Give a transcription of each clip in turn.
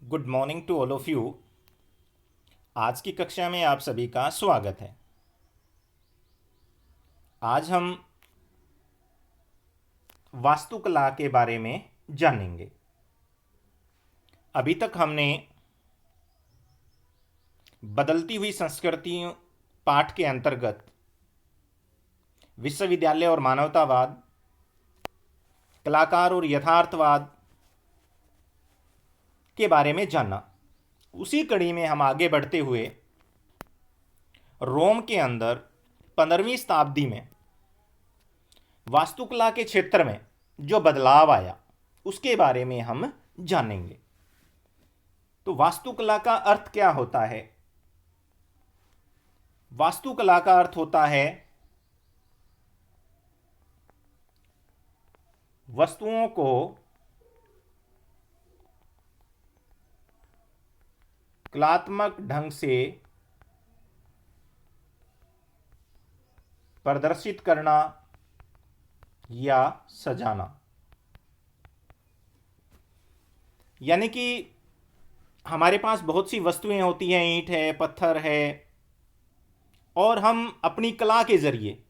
Good morning to all of you. आज की कक्षा में आप सभी का स्वागत है। आज हम वास्तुकला के बारे में जानेंगे। अभी तक हमने बदलती हुई संस्कृतियों पाठ के अंतर्गत विश्वविद्यालय और मानवतावाद, कलाकार और यथार्थवाद के बारे में जाना। उसी कड़ी में हम आगे बढ़ते हुए रोम के अंदर 15वीं शताब्दी में वास्तुकला के क्षेत्र में जो बदलाव आया उसके बारे में हम जानेंगे। तो वास्तुकला का अर्थ क्या होता है? वास्तुकला का अर्थ होता है वस्तुओं को कलात्मक ढंग से प्रदर्शित करना या सजाना। यानी कि हमारे पास बहुत सी वस्तुएं होती हैं, ईंट है, पत्थर है, और हम अपनी कला के जरिए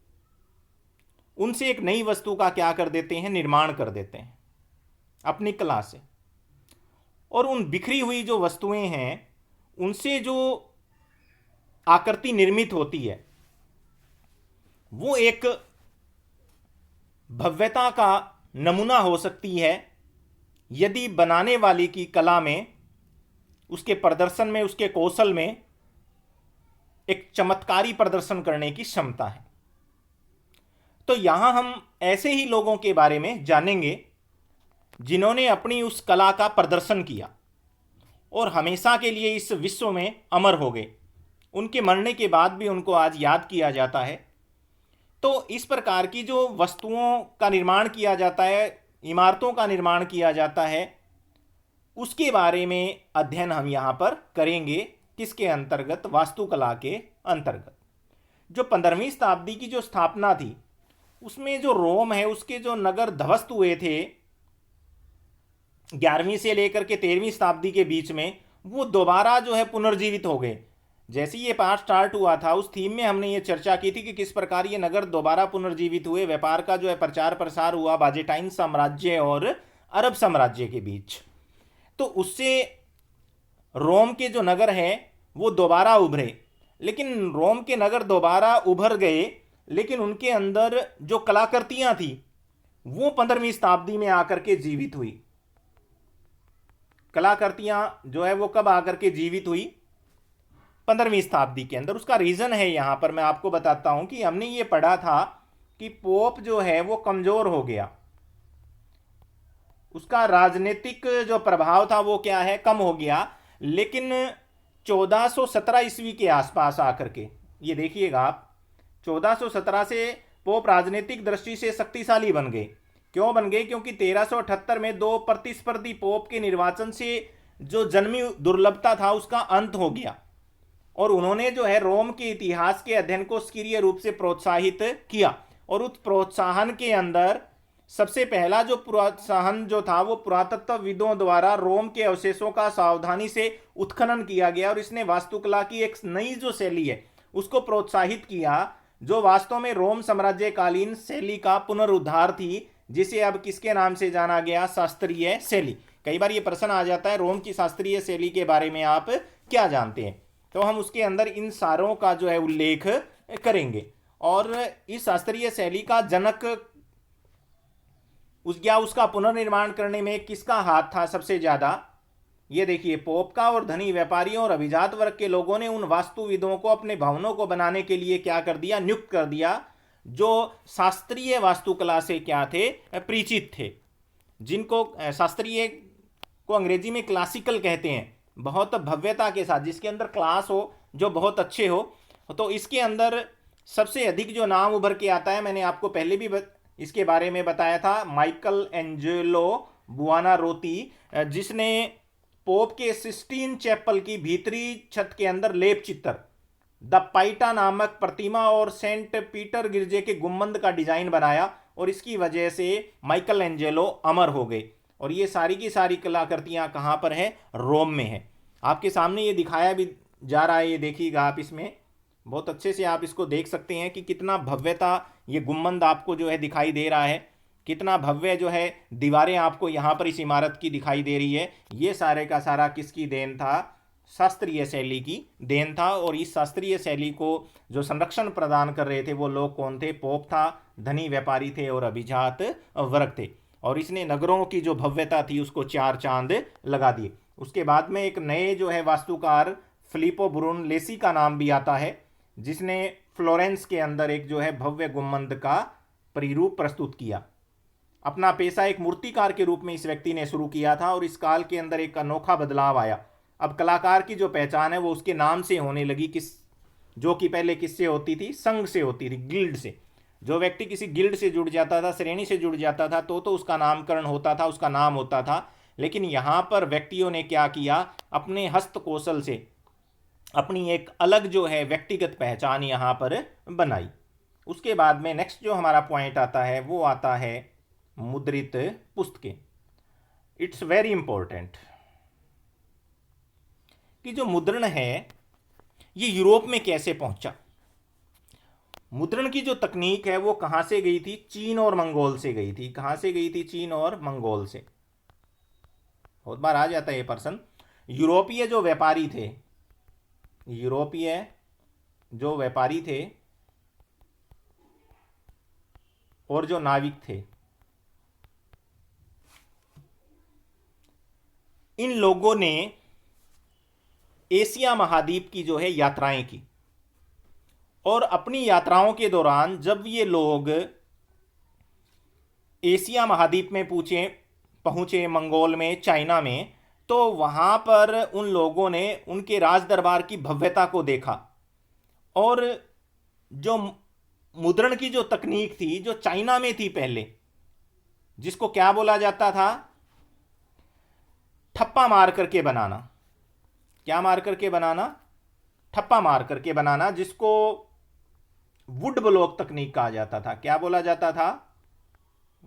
उनसे एक नई वस्तु का क्या कर देते हैं, निर्माण कर देते हैं अपनी कला से। और उन बिखरी हुई जो वस्तुएं हैं उनसे जो आकृति निर्मित होती है वो एक भव्यता का नमूना हो सकती है यदि बनाने वाले की कला में, उसके प्रदर्शन में, उसके कौशल में एक चमत्कारी प्रदर्शन करने की क्षमता है। तो यहां हम ऐसे ही लोगों के बारे में जानेंगे जिन्होंने अपनी उस कला का प्रदर्शन किया और हमेशा के लिए इस विश्व में अमर हो गए। उनके मरने के बाद भी उनको आज याद किया जाता है। तो इस प्रकार की जो वस्तुओं का निर्माण किया जाता है, इमारतों का निर्माण किया जाता है, उसके बारे में अध्ययन हम यहाँ पर करेंगे। किसके अंतर्गत? वास्तुकला के अंतर्गत। जो 15वीं शताब्दी की जो स्थापना थी उसमें जो रोम है उसके जो नगर ध्वस्त हुए थे 11वीं से लेकर के 13वीं शताब्दी के बीच में, वो दोबारा जो है पुनर्जीवित हो गए। जैसे ये पाठ स्टार्ट हुआ था उस थीम में हमने ये चर्चा की थी कि किस प्रकार ये नगर दोबारा पुनर्जीवित हुए, व्यापार का जो है प्रचार प्रसार हुआ बाजेटाइन साम्राज्य और अरब साम्राज्य के बीच। तो उससे रोम के जो नगर हैं वो दोबारा उभरे। लेकिन रोम के नगर दोबारा उभर गए, लेकिन उनके अंदर जो कलाकृतियां थी वो 15वीं शताब्दी में आकर के जीवित हुई। कलाकृतियां जो है वो कब आकर के जीवित हुई? 15वीं शताब्दी के अंदर। उसका रीजन है यहां पर मैं आपको बताता हूं कि हमने ये पढ़ा था कि पोप जो है वो कमजोर हो गया, उसका राजनीतिक जो प्रभाव था वो क्या है, कम हो गया। लेकिन 1417 ईस्वी के आसपास आकर के, ये देखिएगा आप, 1417 से पोप राजनीतिक दृष्टि से शक्तिशाली बन गए। क्यों बन गए? क्योंकि 1378 में दो प्रतिस्पर्धी पोप के निर्वाचन से जो जन्मी दुर्लभता था उसका अंत हो गया और उन्होंने जो है रोम के इतिहास के अध्ययन को सक्रिय रूप से प्रोत्साहित किया। और उस प्रोत्साहन के अंदर सबसे पहला जो प्रोत्साहन जो था वो पुरातत्वविदों द्वारा रोम के अवशेषों का सावधानी से उत्खनन किया गया और इसने वास्तुकला की एक नई जो शैली है उसको प्रोत्साहित किया, जो वास्तव में रोम साम्राज्यकालीन शैली का पुनरुद्धार थी, जिसे अब किसके नाम से जाना गया? शास्त्रीय शैली। कई बार ये प्रश्न आ जाता है रोम की शास्त्रीय शैली के बारे में आप क्या जानते हैं, तो हम उसके अंदर इन सारों का जो है उल्लेख करेंगे। और इस शास्त्रीय शैली का जनक उसका पुनर्निर्माण करने में किसका हाथ था सबसे ज्यादा? ये देखिए, पोप का। और धनी व्यापारियों और अभिजात वर्ग के लोगों ने उन वास्तुविदों को अपने भवनों को बनाने के लिए क्या कर दिया? नियुक्त कर दिया, जो शास्त्रीय वास्तुकला से क्या थे? परिचित थे, जिनको शास्त्रीय को अंग्रेजी में क्लासिकल कहते हैं, बहुत भव्यता के साथ, जिसके अंदर क्लास हो, जो बहुत अच्छे हो। तो इसके अंदर सबसे अधिक जो नाम उभर के आता है, मैंने आपको पहले भी इसके बारे में बताया था, माइकल एंजेलो बुआनारोती, जिसने पोप के सिस्टीन चैपल की भीतरी छत के अंदर लेप चित्र, द पाइटा नामक प्रतिमा और सेंट पीटर गिरजे के गुंबद का डिजाइन बनाया और इसकी वजह से माइकल एंजेलो अमर हो गए। और ये सारी की सारी कलाकृतियाँ कहाँ पर है? रोम में है। आपके सामने ये दिखाया भी जा रहा है, ये देखिएगा आप, इसमें बहुत अच्छे से आप इसको देख सकते हैं कि कितना भव्यता ये गुम्बद आपको जो है दिखाई दे रहा है, कितना भव्य जो है दीवारें आपको यहाँ पर इस इमारत की दिखाई दे रही है। ये सारे का सारा किसकी देन था? शास्त्रीय शैली की देन था। और इस शास्त्रीय शैली को जो संरक्षण प्रदान कर रहे थे वो लोग कौन थे? पोप था, धनी व्यापारी थे और अभिजात वर्ग थे। और इसने नगरों की जो भव्यता थी उसको चार चांद लगा दिए। उसके बाद में एक नए जो है वास्तुकार फिलिपो ब्रूनलेसी का नाम भी आता है, जिसने फ्लोरेंस के अंदर एक जो है भव्य गुम्बद का प्रतिरूप प्रस्तुत किया। अपना पेशा एक मूर्तिकार के रूप में इस व्यक्ति ने शुरू किया था और इस काल के अंदर एक अनोखा बदलाव आया। अब कलाकार की जो पहचान है वो उसके नाम से होने लगी, जो कि पहले किससे होती थी? संघ से होती थी, गिल्ड से। जो व्यक्ति किसी गिल्ड से जुड़ जाता था, श्रेणी से जुड़ जाता था, तो उसका नामकरण होता था, उसका नाम होता था। लेकिन यहाँ पर व्यक्तियों ने क्या किया? अपने हस्त कौशल से अपनी एक अलग जो है व्यक्तिगत पहचान यहाँ पर बनाई। उसके बाद में नेक्स्ट जो हमारा पॉइंट आता है वो आता है मुद्रित पुस्तकें। इट्स वेरी इंपॉर्टेंट कि जो मुद्रण है ये यूरोप में कैसे पहुंचा। मुद्रण की जो तकनीक है वो कहां से गई थी? चीन और मंगोल से गई थी। कहां से गई थी? चीन और मंगोल से। बहुत बार आ जाता है ये प्रश्न। यूरोपीय जो व्यापारी थे, यूरोपीय जो व्यापारी थे और जो नाविक थे, इन लोगों ने एशिया महाद्वीप की जो है यात्राएं की। और अपनी यात्राओं के दौरान जब ये लोग एशिया महाद्वीप में पहुंचे मंगोल में, चाइना में, तो वहां पर उन लोगों ने उनके राज दरबार की भव्यता को देखा। और जो मुद्रण की जो तकनीक थी जो चाइना में थी पहले, जिसको क्या बोला जाता था? ठप्पा मार करके बनाना। क्या मार करके बनाना? ठप्पा मार करके बनाना, जिसको वुड ब्लॉक तकनीक कहा जाता था। क्या बोला जाता था?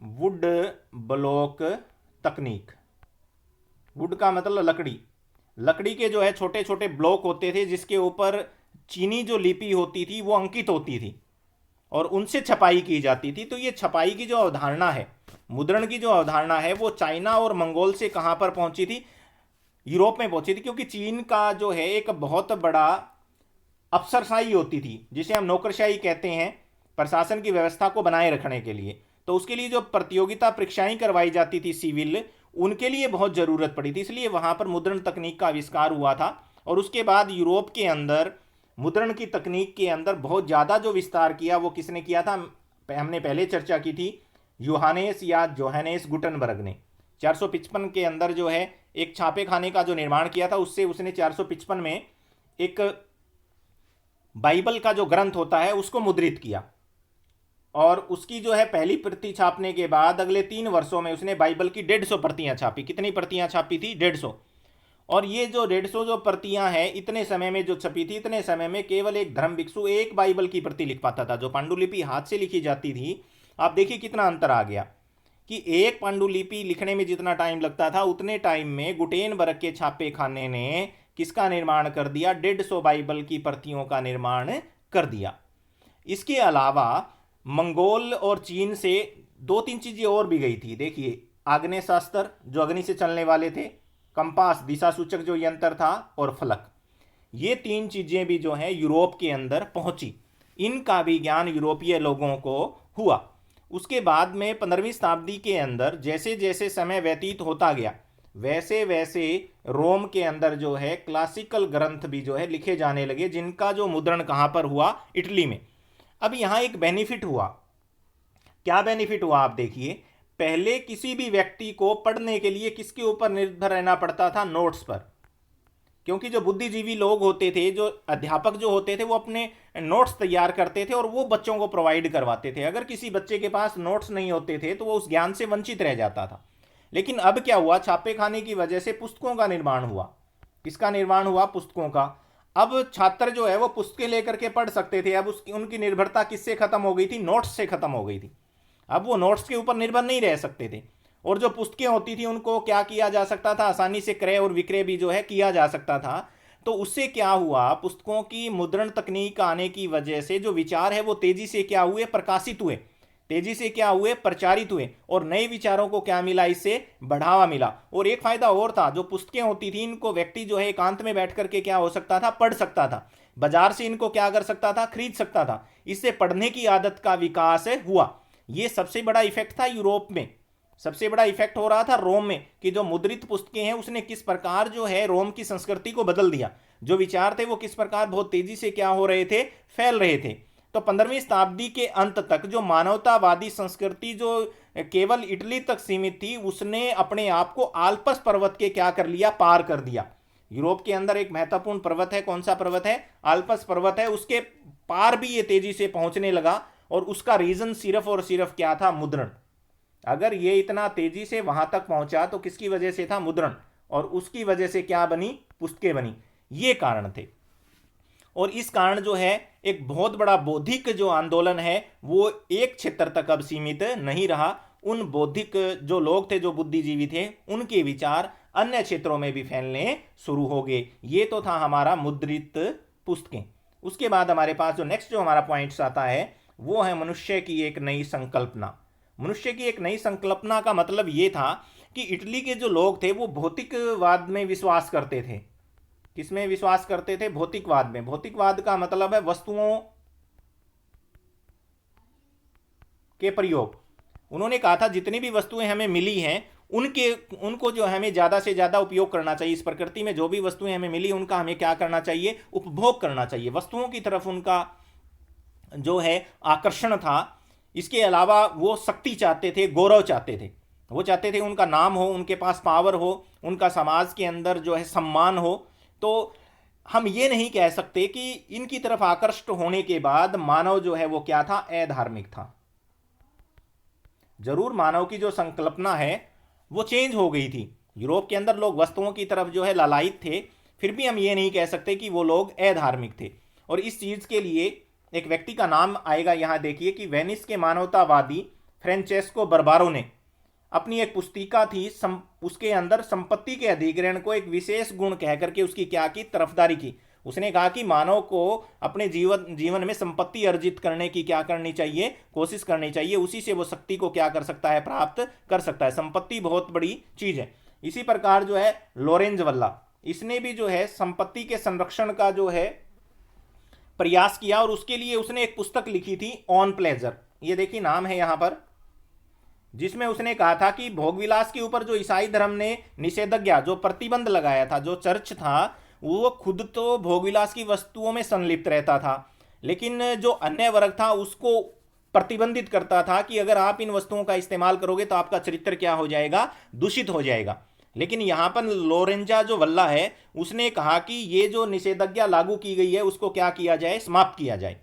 वुड ब्लॉक तकनीक। वुड का मतलब लकड़ी। लकड़ी के जो है छोटे छोटे ब्लॉक होते थे जिसके ऊपर चीनी जो लिपि होती थी वो अंकित होती थी और उनसे छपाई की जाती थी। तो ये छपाई की जो अवधारणा है, मुद्रण की जो अवधारणा है, वो चाइना और मंगोल से कहां पर पहुंची थी? यूरोप में पहुंची थी। क्योंकि चीन का जो है एक बहुत बड़ा अफसरशाही होती थी, जिसे हम नौकरशाही कहते हैं, प्रशासन की व्यवस्था को बनाए रखने के लिए। तो उसके लिए जो प्रतियोगिता परीक्षाएं करवाई जाती थी सिविल, उनके लिए बहुत ज़रूरत पड़ी थी, इसलिए वहाँ पर मुद्रण तकनीक का आविष्कार हुआ था। और उसके बाद यूरोप के अंदर मुद्रण की तकनीक के अंदर बहुत ज़्यादा जो विस्तार किया वो किसने किया था? हमने पहले चर्चा की थी, यूहानेस या जोहानेस गुटनबर्ग ने 455 के अंदर जो है एक छापे खाने का जो निर्माण किया था। उससे उसने 455 में एक बाइबल का जो ग्रंथ होता है उसको मुद्रित किया। और उसकी जो है पहली प्रति छापने के बाद अगले 3 वर्षों में उसने बाइबल की 150 प्रतियां छापी। कितनी प्रतियां छापी थी? 150। और ये जो 150 जो प्रतियां हैं इतने समय में जो छपी थी, इतने समय में केवल एक धर्म भिक्षु एक बाइबल की प्रति लिख पाता था। जो पांडुलिपि हाथ से लिखी जाती थी, आप देखिए कितना अंतर आ गया कि एक पांडुलिपि लिखने में जितना टाइम लगता था उतने टाइम में गुटेनबर्ग के छापे खाने ने किसका निर्माण कर दिया? 150 बाइबल की प्रतियों का निर्माण कर दिया। इसके अलावा मंगोल और चीन से 2-3 चीजें और भी गई थी। देखिए, आग्नेय शास्त्र जो अग्नि से चलने वाले थे, कंपास दिशा सूचक जो यंत्र था, और फलक, ये 3 चीजें भी जो है यूरोप के अंदर पहुंची। इनका भी ज्ञान यूरोपीय लोगों को हुआ। उसके बाद में 15वीं शताब्दी के अंदर जैसे जैसे समय व्यतीत होता गया वैसे वैसे रोम के अंदर जो है क्लासिकल ग्रंथ भी जो है लिखे जाने लगे, जिनका जो मुद्रण कहाँ पर हुआ? इटली में। अब यहाँ एक बेनिफिट हुआ। क्या बेनिफिट हुआ? आप देखिए, पहले किसी भी व्यक्ति को पढ़ने के लिए किसके ऊपर निर्भर रहना पड़ता था? नोट्स पर। क्योंकि जो बुद्धिजीवी लोग होते थे, जो अध्यापक जो होते थे, वो अपने नोट्स तैयार करते थे और वो बच्चों को प्रोवाइड करवाते थे। अगर किसी बच्चे के पास नोट्स नहीं होते थे तो वो उस ज्ञान से वंचित रह जाता था। लेकिन अब क्या हुआ? छापे खाने की वजह से पुस्तकों का निर्माण हुआ। किसका निर्माण हुआ? पुस्तकों का। अब छात्र जो है वो पुस्तकें लेकर के पढ़ सकते थे। अब उसकी उनकी निर्भरता किससे खत्म हो गई थी? नोट्स से खत्म हो गई थी। अब वो नोट्स के ऊपर निर्भर नहीं रह सकते थे और जो पुस्तकें होती थी उनको क्या किया जा सकता था, आसानी से क्रय और विक्रय भी जो है किया जा सकता था। तो उससे क्या हुआ, पुस्तकों की मुद्रण तकनीक आने की वजह से जो विचार है वो तेजी से क्या हुए, प्रकाशित हुए, तेजी से क्या हुए, प्रचारित हुए, और नए विचारों को क्या मिला, इससे बढ़ावा मिला। और एक फायदा और था, जो पुस्तकें होती थी इनको व्यक्ति जो है एकांत में बैठ करके क्या हो सकता था, पढ़ सकता था, बाजार से इनको क्या कर सकता था, खरीद सकता था। इससे पढ़ने की आदत का विकास हुआ। ये सबसे बड़ा इफेक्ट था यूरोप में। सबसे बड़ा इफेक्ट हो रहा था रोम में, कि जो मुद्रित पुस्तकें हैं उसने किस प्रकार जो है रोम की संस्कृति को बदल दिया। जो विचार थे वो किस प्रकार बहुत तेजी से क्या हो रहे थे, फैल रहे थे। तो 15वीं शताब्दी के अंत तक जो मानवतावादी संस्कृति जो केवल इटली तक सीमित थी, उसने अपने आप को आल्पस पर्वत के क्या कर लिया, पार कर दिया। यूरोप के अंदर एक महत्वपूर्ण पर्वत है, कौन सा पर्वत है, आल्पस पर्वत है, उसके पार भी ये तेजी से पहुंचने लगा। और उसका रीजन सिर्फ और सिर्फ क्या था, मुद्रण। अगर ये इतना तेजी से वहां तक पहुंचा तो किसकी वजह से था, मुद्रण, और उसकी वजह से क्या बनी, पुस्तकें बनी। ये कारण थे। और इस कारण जो है एक बहुत बड़ा बौद्धिक जो आंदोलन है वो एक क्षेत्र तक अब सीमित नहीं रहा। उन बौद्धिक जो लोग थे, जो बुद्धिजीवी थे, उनके विचार अन्य क्षेत्रों में भी फैलने शुरू हो गए। ये तो था हमारा मुद्रित पुस्तकें। उसके बाद हमारे पास जो नेक्स्ट जो हमारा पॉइंट्स आता है वो है मनुष्य की एक नई संकल्पना। मनुष्य की एक नई संकल्पना का मतलब ये था कि इटली के जो लोग थे वो भौतिकवाद में विश्वास करते थे। किसमें विश्वास करते थे, भौतिकवाद में। भौतिकवाद का मतलब है वस्तुओं के प्रयोग। उन्होंने कहा था जितनी भी वस्तुएं हमें मिली हैं उनको जो हमें ज़्यादा से ज़्यादा उपयोग करना चाहिए। इस प्रकृति में जो भी वस्तुएं हमें मिली उनका हमें क्या करना चाहिए, उपभोग करना चाहिए। वस्तुओं की तरफ उनका जो है आकर्षण था। इसके अलावा वो शक्ति चाहते थे, गौरव चाहते थे। वो चाहते थे उनका नाम हो, उनके पास पावर हो, उनका समाज के अंदर जो है सम्मान हो। तो हम ये नहीं कह सकते कि इनकी तरफ आकर्षित होने के बाद मानव जो है वो क्या था, अधार्मिक था। जरूर मानव की जो संकल्पना है वो चेंज हो गई थी। यूरोप के अंदर लोग वस्तुओं की तरफ जो है लालायित थे, फिर भी हम ये नहीं कह सकते कि वो लोग अधार्मिक थे। और इस चीज के लिए एक व्यक्ति का नाम आएगा, यहां देखिए कि वेनिस के मानवतावादी फ्रेंचेस्को बर्बारो ने अपनी एक पुस्तिका थी, उसके अंदर संपत्ति के अधिग्रहण को एक विशेष गुण कहकर के उसकी क्या की, तरफदारी की। उसने कहा कि मानव को अपने जीवन में संपत्ति अर्जित करने की क्या करनी चाहिए, कोशिश करनी चाहिए। उसी से वो शक्ति को क्या कर सकता है, प्राप्त कर सकता है। संपत्ति बहुत बड़ी चीज है। इसी प्रकार जो है लोरेंज वल्ला, इसने भी जो है संपत्ति के संरक्षण का जो है प्रयास किया, और उसके लिए उसने एक पुस्तक लिखी थी, ऑन प्लेजर। ये देखिए नाम है यहां पर, जिसमें उसने कहा था कि भोगविलास के ऊपर जो ईसाई धर्म ने निषेधाज्ञा, जो प्रतिबंध लगाया था, जो चर्च था वो खुद तो भोगविलास की वस्तुओं में संलिप्त रहता था, लेकिन जो अन्य वर्ग था उसको प्रतिबंधित करता था कि अगर आप इन वस्तुओं का इस्तेमाल करोगे तो आपका चरित्र क्या हो जाएगा, दूषित हो जाएगा। लेकिन यहां पर लोरेंजा जो वल्ला है उसने कहा कि ये जो निषेधाज्ञा लागू की गई है उसको क्या किया जाए, समाप्त किया जाए।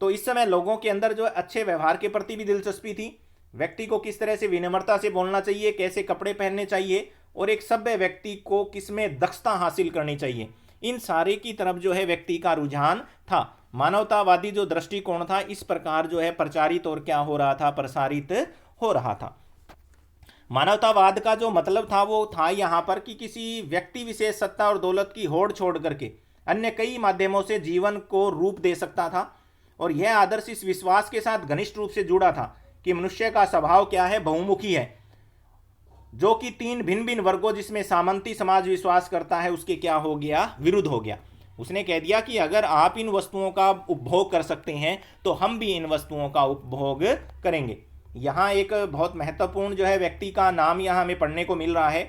तो इस समय लोगों के अंदर जो अच्छे व्यवहार के प्रति भी दिलचस्पी थी। व्यक्ति को किस तरह से विनम्रता से बोलना चाहिए, कैसे कपड़े पहनने चाहिए, और एक सभ्य व्यक्ति को किसमें दक्षता हासिल करनी चाहिए, इन सारे की तरफ जो है व्यक्ति का रुझान था। मानवतावादी जो दृष्टिकोण था इस प्रकार जो है प्रचारित और क्या हो रहा था, प्रसारित हो रहा था। मानवतावाद का जो मतलब था वो था यहाँ पर कि किसी व्यक्ति विशेष सत्ता और दौलत की होड़ छोड़ करके अन्य कई माध्यमों से जीवन को रूप दे सकता था। और यह आदर्श इस विश्वास के साथ घनिष्ठ रूप से जुड़ा था कि मनुष्य का स्वभाव क्या है, बहुमुखी है, जो कि तीन भिन्न भिन्न वर्गों जिसमें सामंती समाज विश्वास करता है उसके क्या हो गया, विरुद्ध हो गया। उसने कह दिया कि अगर आप इन वस्तुओं का उपभोग कर सकते हैं तो हम भी इन वस्तुओं का उपभोग करेंगे। यहाँ एक बहुत महत्वपूर्ण जो है व्यक्ति का नाम यहाँ हमें पढ़ने को मिल रहा है,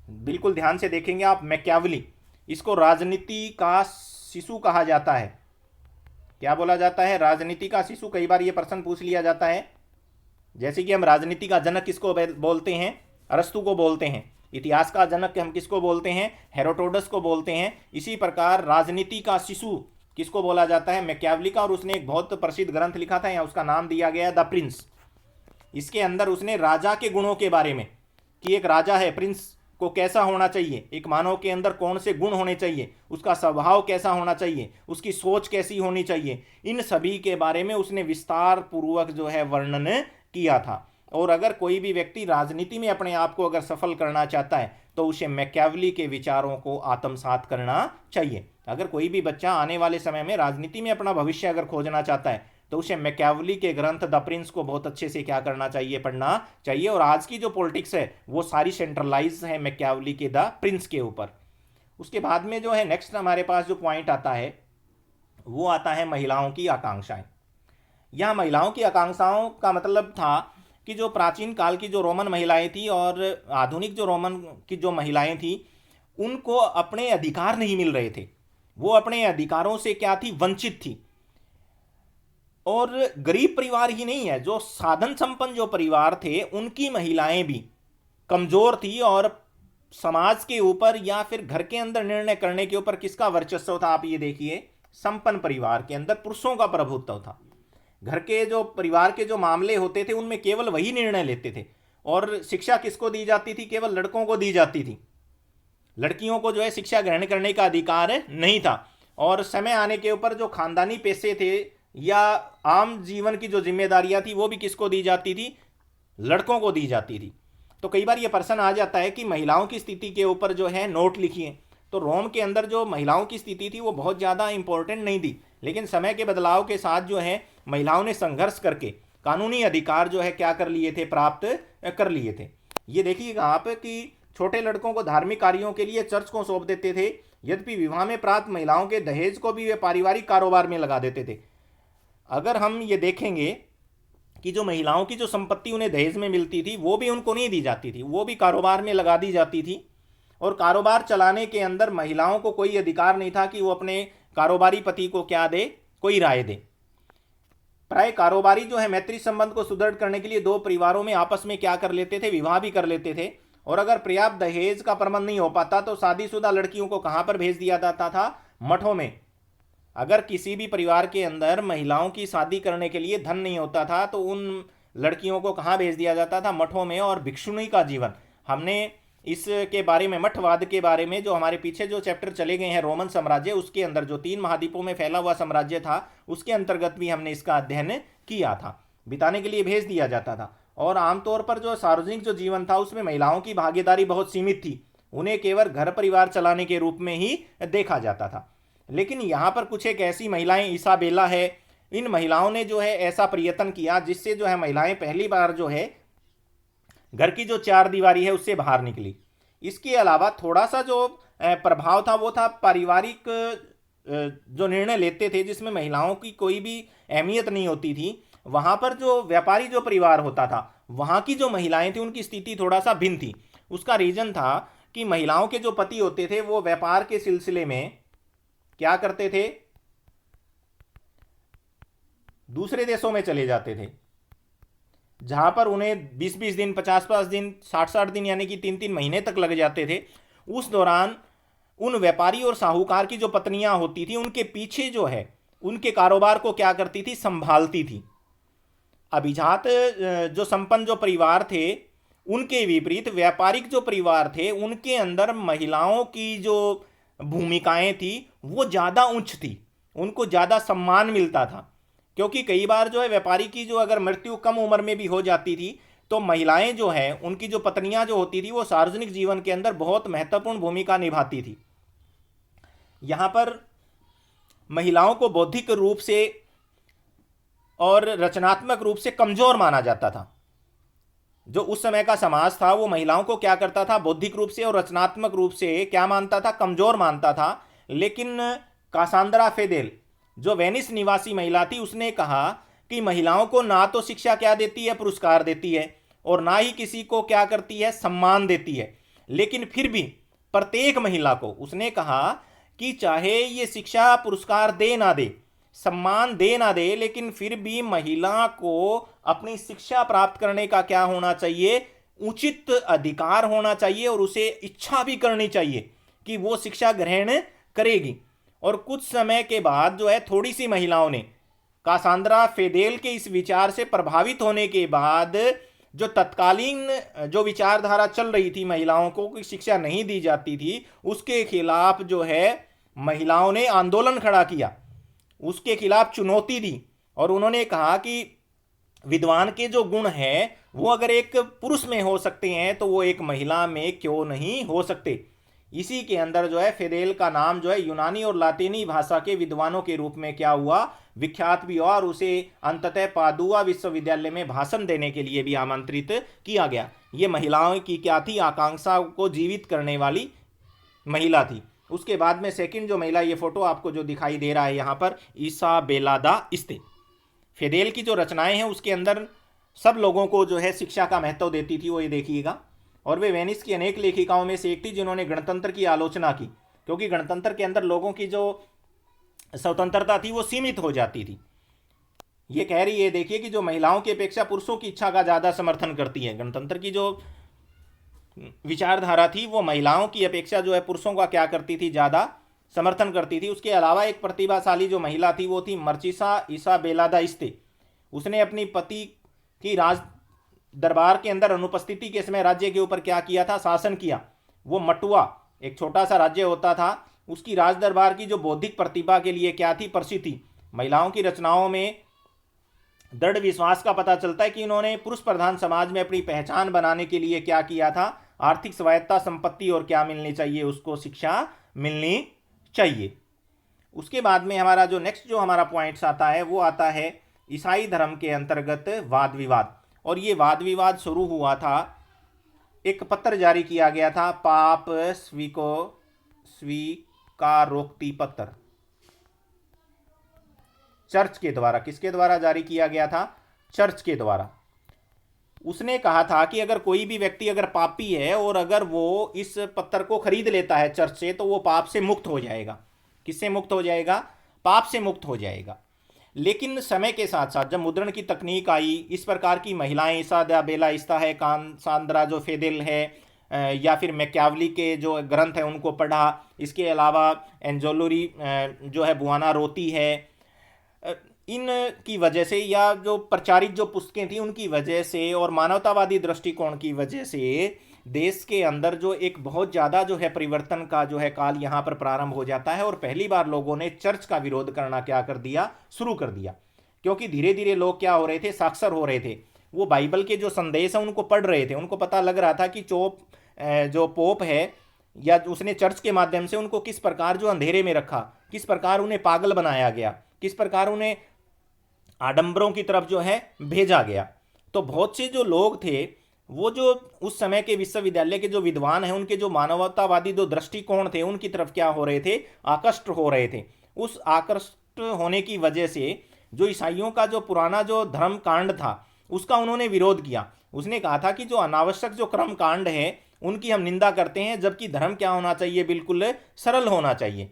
बिल्कुल ध्यान से देखेंगे आप, मैकियावेली। इसको राजनीति का शिशु कहा जाता है। क्या बोला जाता है, राजनीति का शिशु। कई बार ये प्रश्न पूछ लिया जाता है, जैसे कि हम राजनीति का जनक किसको बोलते हैं, अरस्तु को बोलते हैं। इतिहास का जनक हम किसको बोलते हैं, हेरोडोटस को बोलते हैं। इसी प्रकार राजनीति का शिशु किसको बोला जाता है, मैकियावेली का। और उसने एक बहुत प्रसिद्ध ग्रंथ लिखा था, यहाँ उसका नाम दिया गया द प्रिंस। इसके अंदर उसने राजा के गुणों के बारे में, कि एक राजा है, प्रिंस को कैसा होना चाहिए, एक मानव के अंदर कौन से गुण होने चाहिए, उसका स्वभाव कैसा होना चाहिए, उसकी सोच कैसी होनी चाहिए, इन सभी के बारे में उसने विस्तार पूर्वक जो है वर्णन किया था। और अगर कोई भी व्यक्ति राजनीति में अपने आप को अगर सफल करना चाहता है तो उसे मैकियावेली के विचारों को आत्मसात करना चाहिए। अगर कोई भी बच्चा आने वाले समय में राजनीति में अपना भविष्य अगर खोजना चाहता है तो उसे मैकियावेली के ग्रंथ द प्रिंस को बहुत अच्छे से क्या करना चाहिए, पढ़ना चाहिए। और आज की जो पॉलिटिक्स है वो सारी सेंट्रलाइज है मैकियावेली के द प्रिंस के ऊपर। उसके बाद में जो है नेक्स्ट हमारे पास जो पॉइंट आता है वो आता है महिलाओं की आकांक्षाएं। यह महिलाओं की आकांक्षाओं का मतलब था कि जो प्राचीन काल की जो रोमन महिलाएं थी और आधुनिक जो रोमन की जो महिलाएं थी उनको अपने अधिकार नहीं मिल रहे थे। वो अपने अधिकारों से क्या थी, वंचित थी। और गरीब परिवार ही नहीं है, जो साधन संपन्न जो परिवार थे उनकी महिलाएं भी कमजोर थी। और समाज के ऊपर या फिर घर के अंदर निर्णय करने के ऊपर किसका वर्चस्व था, आप ये देखिए, संपन्न परिवार के अंदर पुरुषों का प्रभुत्व था। घर के जो परिवार के जो मामले होते थे उनमें केवल वही निर्णय लेते थे। और शिक्षा किसको दी जाती थी, केवल लड़कों को दी जाती थी। लड़कियों को जो है शिक्षा ग्रहण करने का अधिकार नहीं था। और समय आने के ऊपर जो खानदानी पैसे थे या आम जीवन की जो जिम्मेदारियां थी वो भी किसको दी जाती थी, लड़कों को दी जाती थी। तो कई बार ये प्रश्न आ जाता है कि महिलाओं की स्थिति के ऊपर जो है नोट लिखिए। तो रोम के अंदर जो महिलाओं की स्थिति थी वो बहुत ज़्यादा इंपॉर्टेंट नहीं थी, लेकिन समय के बदलाव के साथ जो है महिलाओं ने संघर्ष करके कानूनी अधिकार जो है क्या कर लिए थे, प्राप्त कर लिए थे। ये देखिएगा आप कि छोटे लड़कों को धार्मिक कार्यों के लिए चर्च को सौंप देते थे, यद्यपि विवाह में प्राप्त महिलाओं के दहेज को भी वे पारिवारिक कारोबार में लगा देते थे। अगर हम ये देखेंगे कि जो महिलाओं की जो संपत्ति उन्हें दहेज में मिलती थी वो भी उनको नहीं दी जाती थी, वो भी कारोबार में लगा दी जाती थी। और कारोबार चलाने के अंदर महिलाओं को कोई अधिकार नहीं था कि वो अपने कारोबारी पति को क्या दे, कोई राय दे। प्राय कारोबारी जो है मैत्री संबंध को सुदृढ़ करने के लिए दो परिवारों में आपस में क्या कर लेते थे, विवाह भी कर लेते थे। और अगर पर्याप्त दहेज का प्रबंध नहीं हो पाता तो शादीशुदा लड़कियों को कहां पर भेज दिया जाता था, मठों में। अगर किसी भी परिवार के अंदर महिलाओं की शादी करने के लिए धन नहीं होता था तो उन लड़कियों को कहां भेज दिया जाता था, मठों में। और भिक्षुणी का जीवन, हमने इसके बारे में, मठवाद के बारे में जो हमारे पीछे जो चैप्टर चले गए हैं रोमन साम्राज्य, उसके अंदर जो 3 महाद्वीपों में फैला हुआ साम्राज्य था उसके अंतर्गत भी हमने इसका अध्ययन किया था। बिताने के लिए भेज दिया जाता था। और आमतौर पर जो सार्वजनिक जो जीवन था उसमें महिलाओं की भागीदारी बहुत सीमित थी, उन्हें केवल घर परिवार चलाने के रूप में ही देखा जाता था। लेकिन यहाँ पर कुछ एक ऐसी महिलाएं, इसाबेला है, इन महिलाओं ने जो है ऐसा प्रयत्न किया जिससे जो है महिलाएं पहली बार जो है घर की जो 4 दीवारी है उससे बाहर निकली। इसके अलावा थोड़ा सा जो प्रभाव था वो था पारिवारिक जो निर्णय लेते थे जिसमें महिलाओं की कोई भी अहमियत नहीं होती थी। वहाँ पर जो व्यापारी जो परिवार होता था वहाँ की जो महिलाएं थी उनकी स्थिति थोड़ा सा भिन्न थी। उसका रीजन था कि महिलाओं के जो पति होते थे वो व्यापार के सिलसिले में क्या करते थे, दूसरे देशों में चले जाते थे, जहां पर उन्हें 20-20 दिन, 50-50 दिन, 60-60 दिन यानी कि 3-3 महीने तक लग जाते थे। उस दौरान उन व्यापारी और साहूकार की जो पत्नियां होती थी उनके पीछे जो है उनके कारोबार को क्या करती थी, संभालती थी। अभिजात जो संपन्न जो परिवार थे उनके विपरीत व्यापारिक जो परिवार थे उनके अंदर महिलाओं की जो भूमिकाएं थी वो ज़्यादा उच्च थी, उनको ज़्यादा सम्मान मिलता था। क्योंकि कई बार जो है व्यापारी की जो अगर मृत्यु कम उम्र में भी हो जाती थी तो महिलाएं जो है उनकी जो पत्नियां जो होती थी वो सार्वजनिक जीवन के अंदर बहुत महत्वपूर्ण भूमिका निभाती थी। यहाँ पर महिलाओं को बौद्धिक रूप से और रचनात्मक रूप से कमजोर माना जाता था। जो उस समय का समाज था वो महिलाओं को क्या करता था, बौद्धिक रूप से और रचनात्मक रूप से क्या मानता था, कमजोर मानता था। लेकिन कासांद्रा फेदेल जो वेनिस निवासी महिला थी उसने कहा कि महिलाओं को ना तो शिक्षा क्या देती है, पुरस्कार देती है, और ना ही किसी को क्या करती है, सम्मान देती है। लेकिन फिर भी प्रत्येक महिला को उसने कहा कि चाहे ये शिक्षा पुरस्कार दे ना दे, सम्मान दे ना दे, लेकिन फिर भी महिला को अपनी शिक्षा प्राप्त करने का क्या होना चाहिए, उचित अधिकार होना चाहिए और उसे इच्छा भी करनी चाहिए कि वो शिक्षा ग्रहण करेगी। और कुछ समय के बाद जो है थोड़ी सी महिलाओं ने कासांद्रा फेदेल के इस विचार से प्रभावित होने के बाद जो तत्कालीन जो विचारधारा चल रही थी महिलाओं को कि शिक्षा नहीं दी जाती थी उसके खिलाफ जो है महिलाओं ने आंदोलन खड़ा किया, उसके खिलाफ चुनौती दी। और उन्होंने कहा कि विद्वान के जो गुण हैं वो अगर एक पुरुष में हो सकते हैं तो वो एक महिला में क्यों नहीं हो सकते। इसी के अंदर जो है फेदेल का नाम जो है यूनानी और लातीनी भाषा के विद्वानों के रूप में क्या हुआ, विख्यात भी हुआ, और उसे अंततः पादुआ विश्वविद्यालय में भाषण देने के लिए भी आमंत्रित किया गया। ये महिलाओं की क्या थी, आकांक्षा को जीवित करने वाली महिला थी। उसके बाद में सेकंड जो महिला, ये फोटो आपको जो दिखाई दे रहा है यहाँ पर, इसाबेला दा इस्ते। फेदेल की जो रचनाएं हैं उसके अंदर सब लोगों को जो है शिक्षा का महत्व देती थी, वो ये देखिएगा। और वे वेनिस की अनेक लेखिकाओं में से एक थी जिन्होंने गणतंत्र की आलोचना की, क्योंकि गणतंत्र के अंदर लोगों की जो स्वतंत्रता थी वो सीमित हो जाती थी। ये कह रही है, देखिए, कि जो महिलाओं की अपेक्षा पुरुषों की इच्छा का ज़्यादा समर्थन करती है। गणतंत्र की जो विचारधारा थी वो महिलाओं की अपेक्षा जो है पुरुषों का क्या करती थी, ज़्यादा समर्थन करती थी। उसके अलावा एक प्रतिभाशाली जो महिला थी वो थी मर्चिसा इसाबेला दा इस्ते। उसने अपनी पति की राज दरबार के अंदर अनुपस्थिति के समय राज्य के ऊपर क्या किया था, शासन किया। वो मटुआ एक छोटा सा राज्य होता था, उसकी राज दरबार की जो बौद्धिक प्रतिभा के लिए क्या थी, प्रसिद्ध थी। महिलाओं की रचनाओं में दृढ़ विश्वास का पता चलता है कि इन्होंने पुरुष प्रधान समाज में अपनी पहचान बनाने के लिए क्या किया था, आर्थिक स्वायत्ता, संपत्ति और क्या मिलनी चाहिए, उसको शिक्षा मिलनी चाहिए। उसके बाद में हमारा जो नेक्स्ट जो हमारा पॉइंट्स आता है वो आता है ईसाई धर्म के अंतर्गत वाद विवाद। और ये वाद विवाद शुरू हुआ था, एक पत्र जारी किया गया था, पाप स्वीकारोक्ति पत्र, चर्च के द्वारा। किसके द्वारा जारी किया गया था, चर्च के द्वारा। उसने कहा था कि अगर कोई भी व्यक्ति अगर पापी है और अगर वो इस पत्र को खरीद लेता है चर्च से, तो वो पाप से मुक्त हो जाएगा। किससे मुक्त हो जाएगा, पाप से मुक्त हो जाएगा। लेकिन समय के साथ साथ जब मुद्रण की तकनीक आई, इस प्रकार की महिलाएं, इसाबेला इस्ता है, कासांद्रा जो फेदेल है, या फिर मैकियावली के जो ग्रंथ है उनको पढ़ा। इसके अलावा एंजोलोरी जो है, बुआना रोती है, इन की वजह से, या जो प्रचारित जो पुस्तकें थी उनकी वजह से और मानवतावादी दृष्टिकोण की वजह से देश के अंदर जो एक बहुत ज़्यादा जो है परिवर्तन का जो है काल यहाँ पर प्रारंभ हो जाता है। और पहली बार लोगों ने चर्च का विरोध करना क्या कर दिया, शुरू कर दिया। क्योंकि धीरे धीरे लोग क्या हो रहे थे, साक्षर हो रहे थे। वो बाइबल के जो संदेश हैं उनको पढ़ रहे थे। उनको पता लग रहा था कि जो पोप है या उसने चर्च के माध्यम से उनको किस प्रकार जो अंधेरे में रखा, किस प्रकार उन्हें पागल बनाया गया, किस प्रकार उन्हें आडंबरों की तरफ जो है भेजा गया। तो बहुत से जो लोग थे, वो जो उस समय के विश्वविद्यालय के जो विद्वान हैं, उनके जो मानवतावादी जो दृष्टिकोण थे उनकी तरफ क्या हो रहे थे, आकृष्ट हो रहे थे। उस आकृष्ट होने की वजह से जो ईसाइयों का जो पुराना जो धर्म कांड था उसका उन्होंने विरोध किया। उसने कहा था कि जो अनावश्यक जो कर्म कांड है उनकी हम निंदा करते हैं, जबकि धर्म क्या होना चाहिए, बिल्कुल सरल होना चाहिए।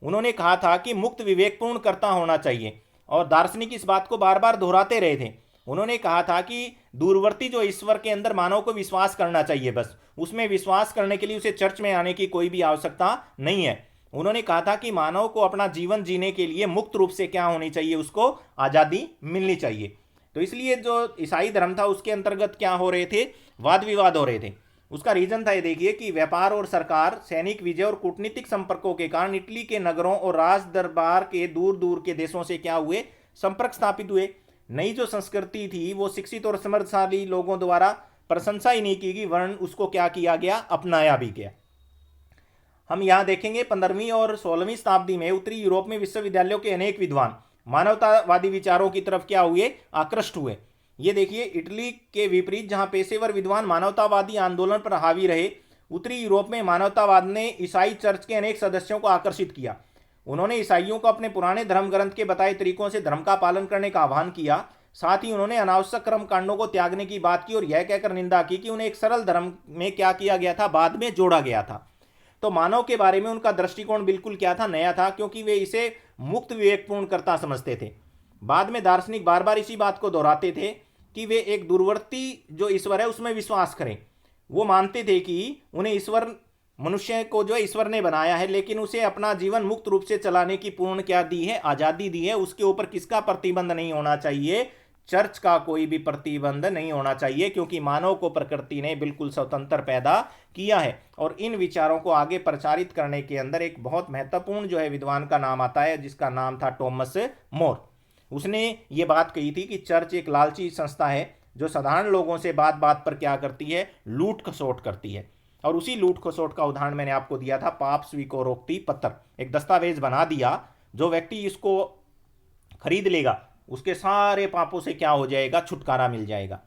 उन्होंने कहा था कि मुक्त विवेकपूर्ण कर्ता होना चाहिए, और दार्शनिक इस बात को बार बार दोहराते रहे थे। उन्होंने कहा था कि दूरवर्ती जो ईश्वर के अंदर मानव को विश्वास करना चाहिए, बस उसमें विश्वास करने के लिए उसे चर्च में आने की कोई भी आवश्यकता नहीं है। उन्होंने कहा था कि मानव को अपना जीवन जीने के लिए मुक्त रूप से क्या होनी चाहिए, उसको आज़ादी मिलनी चाहिए। तो इसलिए जो ईसाई धर्म था उसके अंतर्गत क्या हो रहे थे, वाद विवाद हो रहे थे। उसका रीजन था, ये देखिए, कि व्यापार और सरकार, सैनिक विजय और कूटनीतिक संपर्कों के कारण इटली के नगरों और राज दरबार के दूर दूर के देशों से क्या हुए, संपर्क स्थापित हुए। नई जो संस्कृति थी वो शिक्षित और समृद्धशाली लोगों द्वारा प्रशंसा ही नहीं की गई, वरन उसको क्या किया गया, अपनाया भी गया। हम यहाँ देखेंगे 15वीं और 16वीं शताब्दी में उत्तरी यूरोप में विश्वविद्यालयों के अनेक विद्वान मानवतावादी विचारों की तरफ क्या हुए, आकृष्ट हुए। ये देखिए, इटली के विपरीत जहाँ पेशेवर विद्वान मानवतावादी आंदोलन पर हावी रहे, उत्तरी यूरोप में मानवतावाद ने ईसाई चर्च के अनेक सदस्यों को आकर्षित किया। उन्होंने ईसाइयों को अपने पुराने धर्म ग्रंथ के बताए तरीकों से धर्म का पालन करने का आह्वान किया। साथ ही उन्होंने अनावश्यक कर्म कांडों को त्यागने की बात की और यह कहकर निंदा की कि उन्हें एक सरल धर्म में क्या किया गया था, बाद में जोड़ा गया था। तो मानव के बारे में उनका दृष्टिकोण बिल्कुल क्या था, नया था, क्योंकि वे इसे मुक्त विवेकपूर्ण कर्ता समझते थे। बाद में दार्शनिक बार बार इसी बात को दोहराते थे कि वे एक दूरवर्ती जो ईश्वर है उसमें विश्वास करें। वो मानते थे कि उन्हें ईश्वर, मनुष्य को जो है ईश्वर ने बनाया है, लेकिन उसे अपना जीवन मुक्त रूप से चलाने की पूर्ण क्या दी है, आज़ादी दी है। उसके ऊपर किसका प्रतिबंध नहीं होना चाहिए, चर्च का कोई भी प्रतिबंध नहीं होना चाहिए, क्योंकि मानव को प्रकृति ने बिल्कुल स्वतंत्र पैदा किया है। और इन विचारों को आगे प्रचारित करने के अंदर एक बहुत महत्वपूर्ण जो है विद्वान का नाम आता है, जिसका नाम था टॉमस मोर। उसने ये बात कही थी कि चर्च एक लालची संस्था है जो साधारण लोगों से बात बात पर क्या करती है, लूट खसोट करती है। और उसी लूट खसोट का उदाहरण मैंने आपको दिया था, पाप स्वीकारोक्ति पत्र। एक दस्तावेज बना दिया, जो व्यक्ति इसको खरीद लेगा उसके सारे पापों से क्या हो जाएगा, छुटकारा मिल जाएगा।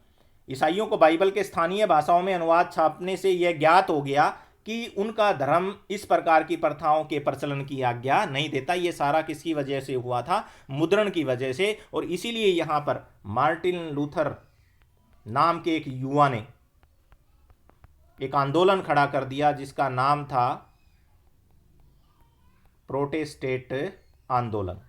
ईसाइयों को बाइबल के स्थानीय भाषाओं में अनुवाद छापने से यह ज्ञात हो गया कि उनका धर्म इस प्रकार की प्रथाओं के प्रचलन की आज्ञा नहीं देता। ये सारा किसकी वजह से हुआ था, मुद्रण की वजह से। और इसीलिए यहां पर मार्टिन लूथर नाम के एक युवा ने एक आंदोलन खड़ा कर दिया जिसका नाम था प्रोटेस्टेंट आंदोलन।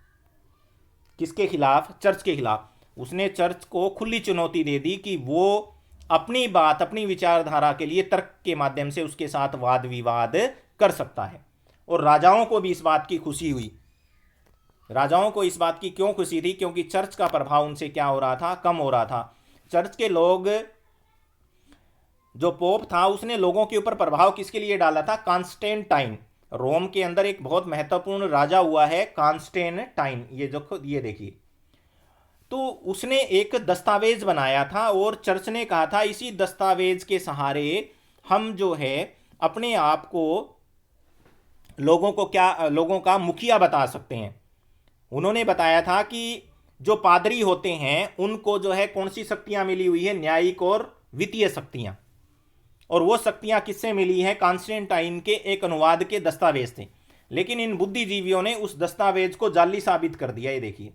किसके खिलाफ, चर्च के खिलाफ। उसने चर्च को खुली चुनौती दे दी कि वो अपनी बात, अपनी विचारधारा के लिए तर्क के माध्यम से उसके साथ वाद विवाद कर सकता है। और राजाओं को भी इस बात की खुशी हुई। राजाओं को इस बात की क्यों खुशी थी, क्योंकि चर्च का प्रभाव उनसे क्या हो रहा था, कम हो रहा था। चर्च के लोग, जो पोप था उसने लोगों के ऊपर प्रभाव किसके लिए डाला था, कॉन्स्टेंटाइन। रोम के अंदर एक बहुत महत्वपूर्ण राजा हुआ है कॉन्स्टेंटाइन, ये देखिए। तो उसने एक दस्तावेज बनाया था और चर्च ने कहा था इसी दस्तावेज के सहारे हम जो है अपने आप को लोगों का मुखिया बता सकते हैं। उन्होंने बताया था कि जो पादरी होते हैं उनको जो है कौन सी शक्तियां मिली हुई है, न्यायिक और वित्तीय शक्तियां। और वो शक्तियां किससे मिली हैं, कॉन्स्टेंटाइन के एक अनुवाद के दस्तावेज थे। लेकिन इन बुद्धिजीवियों ने उस दस्तावेज को जाली साबित कर दिया। ये देखिए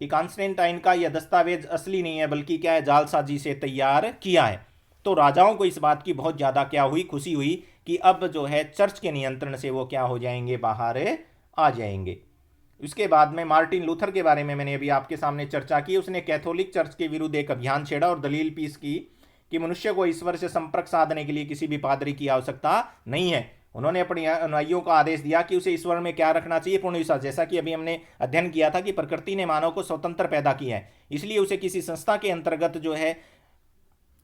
कि कॉन्स्टेंटाइन का यह दस्तावेज असली नहीं है, बल्कि क्या है, जालसाजी से तैयार किया है। तो राजाओं को इस बात की बहुत ज़्यादा क्या हुई, खुशी हुई कि अब जो है चर्च के नियंत्रण से वो क्या हो जाएंगे, बाहर आ जाएंगे। उसके बाद में मार्टिन लूथर के बारे में मैंने अभी आपके सामने चर्चा की। उसने कैथोलिक चर्च के विरुद्ध एक अभियान छेड़ा और दलील पेश की कि मनुष्य को ईश्वर से संपर्क साधने के लिए किसी भी पादरी की आवश्यकता नहीं है। उन्होंने अपने अनुयायियों को आदेश दिया कि उसे ईश्वर में क्या रखना चाहिए, पूर्ण विश्वास। जैसा कि अभी हमने अध्ययन किया था कि प्रकृति ने मानव को स्वतंत्र पैदा किया है, इसलिए उसे किसी संस्था के अंतर्गत जो है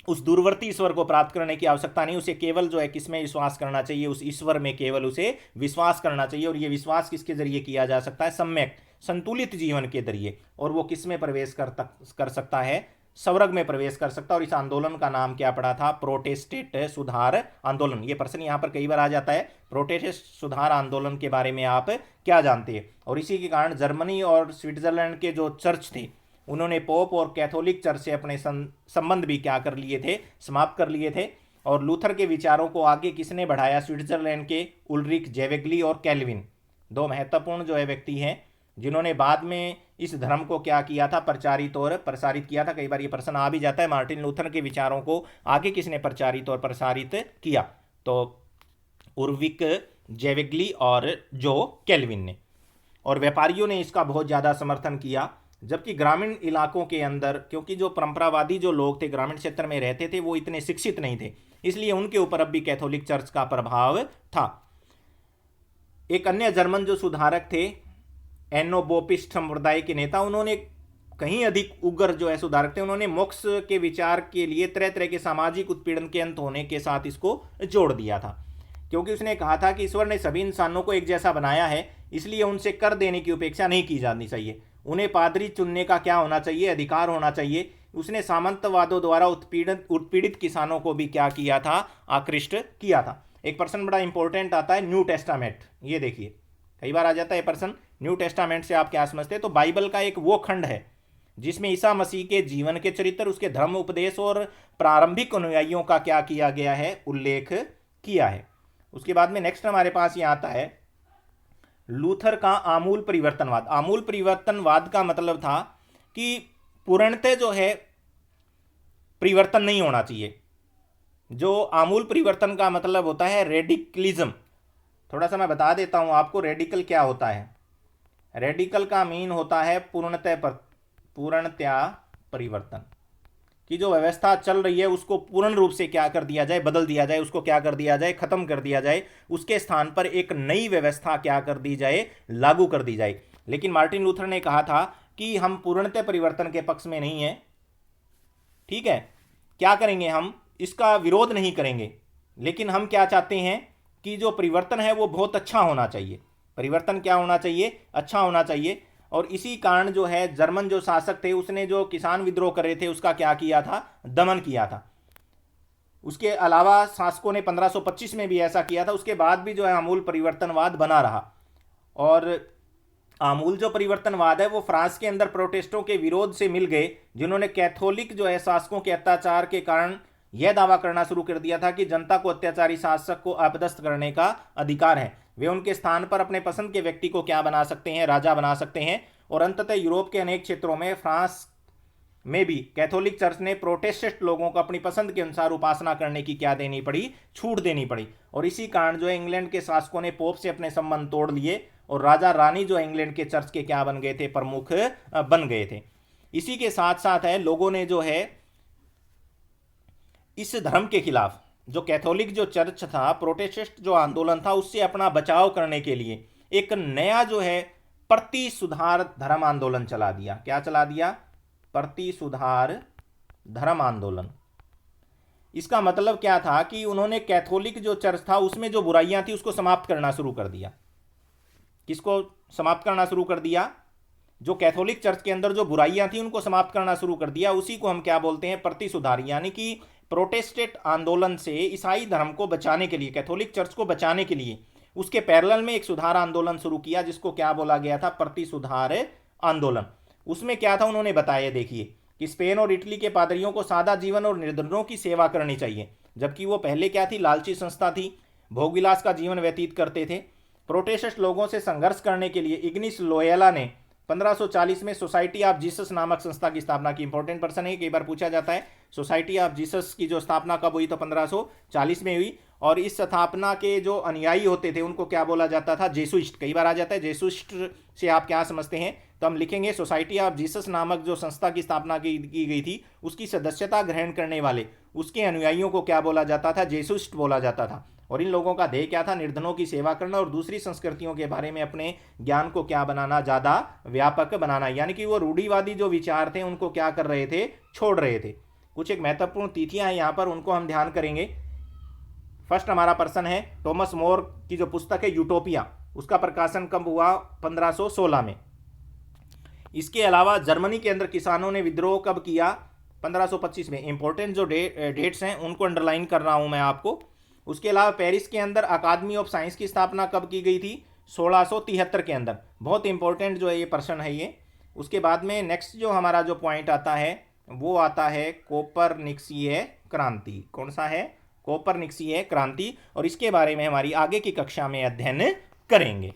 उस दूरवर्ती ईश्वर को प्राप्त करने की आवश्यकता नहीं। उसे केवल जो है किसमें विश्वास करना चाहिए, उस ईश्वर में केवल उसे विश्वास करना चाहिए। और ये विश्वास किसके जरिए किया जा सकता है, सम्यक संतुलित जीवन के जरिए। और वो किस में प्रवेश कर सकता है, स्वर्ग में प्रवेश कर सकता है। और इस आंदोलन का नाम क्या पड़ा था, प्रोटेस्टेंट सुधार आंदोलन। ये प्रश्न यहाँ पर कई बार आ जाता है, प्रोटेस्टेंट सुधार आंदोलन के बारे में आप क्या जानते हैं। और इसी के कारण जर्मनी और स्विट्जरलैंड के जो चर्च थे उन्होंने पोप और कैथोलिक चर्च से अपने संबंध भी क्या कर लिए थे, समाप्त कर लिए थे। और लूथर के विचारों को आगे किसने बढ़ाया, स्विट्जरलैंड के उल्रिक जेवेग्ली और कैल्विन, दो महत्वपूर्ण जो है व्यक्ति हैं जिन्होंने बाद में इस धर्म को क्या किया था, प्रचारित और प्रसारित किया था। कई बार ये प्रश्न आ भी जाता है, मार्टिन लूथर के विचारों को आगे किसने प्रचारित और प्रसारित किया, तो उर्विक जेवेग्ली और जो कैल्विन ने। और व्यापारियों ने इसका बहुत ज़्यादा समर्थन किया। जबकि ग्रामीण इलाकों के अंदर, क्योंकि जो परंपरावादी जो लोग थे ग्रामीण क्षेत्र में रहते थे वो इतने शिक्षित नहीं थे, इसलिए उनके ऊपर अब भी कैथोलिक चर्च का प्रभाव था। एक अन्य जर्मन जो सुधारक थे, एनोबोपिस्ट संप्रदाय के नेता, उन्होंने कहीं अधिक उग्र जो है सुधारक थे। उन्होंने मोक्ष के विचार के लिए तरह तरह के सामाजिक उत्पीड़न के अंत होने के साथ इसको जोड़ दिया था। क्योंकि उसने कहा था कि ईश्वर ने सभी इंसानों को एक जैसा बनाया है, इसलिए उनसे कर देने की उपेक्षा नहीं की जानी चाहिए। उन्हें पादरी चुनने का क्या होना चाहिए, अधिकार होना चाहिए। उसने सामंतवादों द्वारा उत्पीड़ित किसानों को भी क्या किया था, आकृष्ट किया था। एक प्रश्न बड़ा इंपॉर्टेंट आता है, न्यू टेस्टामेंट। ये देखिए कई बार आ जाता है प्रश्न, न्यू टेस्टामेंट से आप क्या समझते हैं। तो बाइबल का एक वो खंड है जिसमें ईसा मसीह के जीवन के चरित्र, उसके धर्म उपदेश और प्रारंभिक अनुयायियों का क्या किया गया है, उल्लेख किया है। उसके बाद में नेक्स्ट हमारे पास ये आता है लूथर का आमूल परिवर्तनवाद। आमूल परिवर्तनवाद का मतलब था कि पूर्णतः जो है परिवर्तन नहीं होना चाहिए। जो आमूल परिवर्तन का मतलब होता है रेडिकलिज्म। थोड़ा सा मैं बता देता हूं आपको, रेडिकल क्या होता है। रेडिकल का मीन होता है पूर्णतया परिवर्तन, कि जो व्यवस्था चल रही है उसको पूर्ण रूप से क्या कर दिया जाए, बदल दिया जाए, उसको क्या कर दिया जाए, खत्म कर दिया जाए। उसके स्थान पर एक नई व्यवस्था क्या कर दी जाए, लागू कर दी जाए। लेकिन मार्टिन लूथर ने कहा था कि हम पूर्णतः परिवर्तन के पक्ष में नहीं है। ठीक है, क्या करेंगे, हम इसका विरोध नहीं करेंगे, लेकिन हम क्या चाहते हैं कि जो परिवर्तन है वो बहुत अच्छा होना चाहिए। परिवर्तन क्या होना चाहिए, अच्छा होना चाहिए। और इसी कारण जो है जर्मन जो शासक थे उसने जो किसान विद्रोह कर रहे थे उसका क्या किया था, दमन किया था। उसके अलावा शासकों ने 1525 में भी ऐसा किया था। उसके बाद भी जो है आमूल परिवर्तनवाद बना रहा। और आमूल जो परिवर्तनवाद है वो फ्रांस के अंदर प्रोटेस्टों के विरोध से मिल गए, जिन्होंने कैथोलिक जो है शासकों के अत्याचार के कारण यह दावा करना शुरू कर दिया था कि जनता को अत्याचारी शासक को अपदस्थ करने का अधिकार है। वे उनके स्थान पर अपने पसंद के व्यक्ति को क्या बना सकते हैं, राजा बना सकते हैं। और अंततः यूरोप के अनेक क्षेत्रों में, फ्रांस में भी कैथोलिक चर्च ने प्रोटेस्टेंट लोगों को अपनी पसंद के अनुसार उपासना करने की क्या देनी पड़ी, छूट देनी पड़ी। और इसी कारण जो है इंग्लैंड के शासकों ने पोप से अपने संबंध तोड़ लिए और राजा रानी जो है इंग्लैंड के चर्च के क्या बन गए थे, प्रमुख बन गए थे। इसी के साथ साथ है लोगों ने जो है इस धर्म के खिलाफ, जो कैथोलिक जो चर्च था, प्रोटेस्टेंट जो आंदोलन था, उससे अपना बचाव करने के लिए एक नया जो है प्रति सुधार धर्म आंदोलन चला दिया। क्या चला दिया? प्रति सुधार धर्म आंदोलन। इसका मतलब क्या था कि उन्होंने कैथोलिक जो चर्च था उसमें जो बुराइयां थी उसको समाप्त करना शुरू कर दिया। किसको समाप्त करना शुरू कर दिया? जो कैथोलिक चर्च के अंदर जो बुराइयां थी उनको समाप्त करना शुरू कर दिया। उसी को हम क्या बोलते हैं? प्रति सुधार। यानी कि प्रोटेस्टेंट आंदोलन से ईसाई धर्म को बचाने के लिए, कैथोलिक चर्च को बचाने के लिए उसके पैरेलल में एक सुधार आंदोलन शुरू किया, जिसको क्या बोला गया था? प्रति सुधार आंदोलन। उसमें क्या था उन्होंने बताया, देखिए कि स्पेन और इटली के पादरियों को सादा जीवन और निर्धनों की सेवा करनी चाहिए, जबकि वो पहले क्या थी? लालची संस्था थी, भोगविलास का जीवन व्यतीत करते थे। प्रोटेस्टेंट लोगों से संघर्ष करने के लिए इग्निस लोयोला ने 1540 में सोसाइटी ऑफ जीसस नामक संस्था की स्थापना की। इंपॉर्टेंट पर्सन है, कई बार पूछा जाता है सोसाइटी ऑफ जीसस की जो स्थापना कब हुई, तो 1540 में हुई। और इस स्थापना के जो अनुयायी होते थे उनको क्या बोला जाता था? जेसुइस्ट। कई बार आ जाता है जेसुइस्ट से आप क्या समझते हैं, तो हम लिखेंगे सोसाइटी ऑफ जीसस नामक जो संस्था की स्थापना की गई थी उसकी सदस्यता ग्रहण करने वाले उसके अनुयायियों को क्या बोला जाता था? जेसुइस्ट बोला जाता था। और इन लोगों का ध्येय क्या था? निर्धनों की सेवा करना और दूसरी संस्कृतियों के बारे में अपने ज्ञान को क्या बनाना? ज़्यादा व्यापक बनाना। यानी कि वो रूढ़िवादी जो विचार थे उनको क्या कर रहे थे? छोड़ रहे थे। कुछ एक महत्वपूर्ण तिथियां हैं यहाँ पर, उनको हम ध्यान करेंगे। फर्स्ट हमारा पर्सन है थॉमस मोर की जो पुस्तक है यूटोपिया, उसका प्रकाशन कब हुआ? 1516 में। इसके अलावा जर्मनी के अंदर किसानों ने विद्रोह कब किया? 1525 में। इंपॉर्टेंट जो डेट्स हैं उनको अंडरलाइन कर रहा हूं मैं आपको। उसके अलावा पेरिस के अंदर अकादमी ऑफ साइंस की स्थापना कब की गई थी? 1673 के अंदर। बहुत इंपॉर्टेंट जो है ये पर्सन है ये। उसके बाद में नेक्स्ट जो हमारा जो पॉइंट आता है वो आता है कोपरनिकसीय क्रांति। कौन सा है? कोपरनिकसीय क्रांति। और इसके बारे में हमारी आगे की कक्षा में अध्ययन करेंगे।